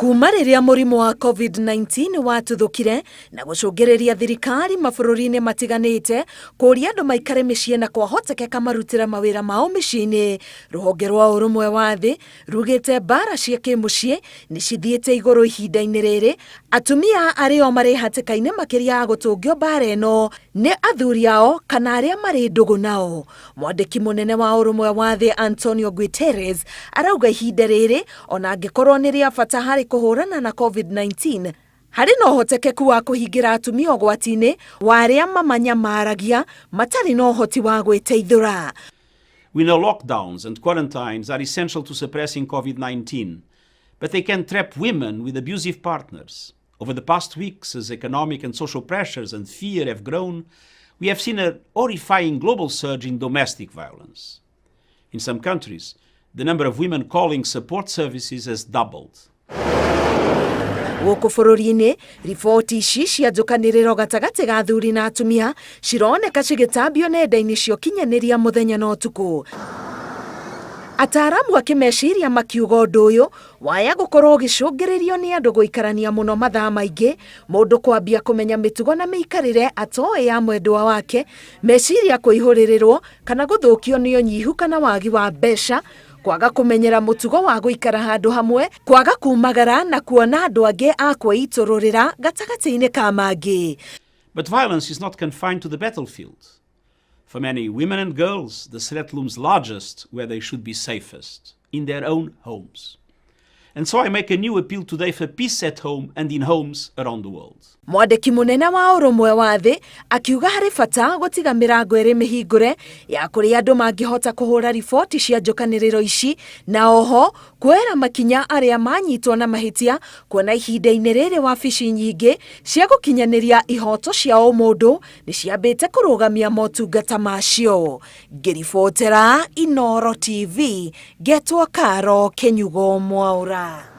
Kuma riria murimu wa COVID-19 watuthukire na gucungireria thirikari mabururi-ini matiganite kuria andu maikare micii na kwahotekeka marutira mawira mao micii-ini, ruhonge rwa urumwe wa thi rugite bara cia kimucii ni cithiite iguru ihinda-ini riri, atumia ario mari hatikaine makiria ya gutungio bara ino ni athuri ao kana aria mari ndugu nao. Mwandiki munene wa urumwe wa thi Antonio Guterres arauga ihinda riri ona angikorwo ni ria bata hari kuhurana na COVID-19 hari na uhotekeku wa kuhingira atumia ugwati-ini wa aria mamanyamaragia matari na uhoti wa gwiteithura. We know lockdowns and quarantines are essential to suppressing COVID-19, but they can trap women with abusive partners. Over the past weeks, as economic and social pressures and fear have grown, we have seen a horrifying global surge in domestic violence. In some countries, the number of women calling support services has doubled. Guku bururi-ini, riboti ici cia njukaniriro gatagati ga athuri na atumia cironeka cigitambio nenda-ini cia ukinyaniria muthenya na utuku. Ataramu akimeciria makiuga undu uyu waya gukorwo ugicungiririo ni andu guikarania muno mathaa maingi, mundu kwambia kumenya mitugo na miikarire atoe ya mwendwa wake, meciria kuihuririrwo kana guthukio ni unyihu kana wagi wa mbeca, kwaga kumenyera mutugo wa guikara handu hamwe, kwaga kumagara na kuona andu angi akweitururira gatagati-ini ka mangi. But violence is not confined to the battlefield. For many women and girls, the threat looms largest where they should be safest, in their own homes. And so I make a new appeal today for peace at home and in homes around the world. Mwandiki munene wa urumwe wa thi akiuga hari bata gutiga mirango iri mihingure ya kuria andu mangihota kuhura riboti cia njukaniriro ici na oho kwera makinya aria manyitwo na mahitia kuona ihinda-ini riri wabici nyingi cia gukinyaniria ihoto cia umundu ni ciambite kurugamia motungata macio. Ngiribotera Inooro TV, Getwo Karo Kenyugo Mwaura.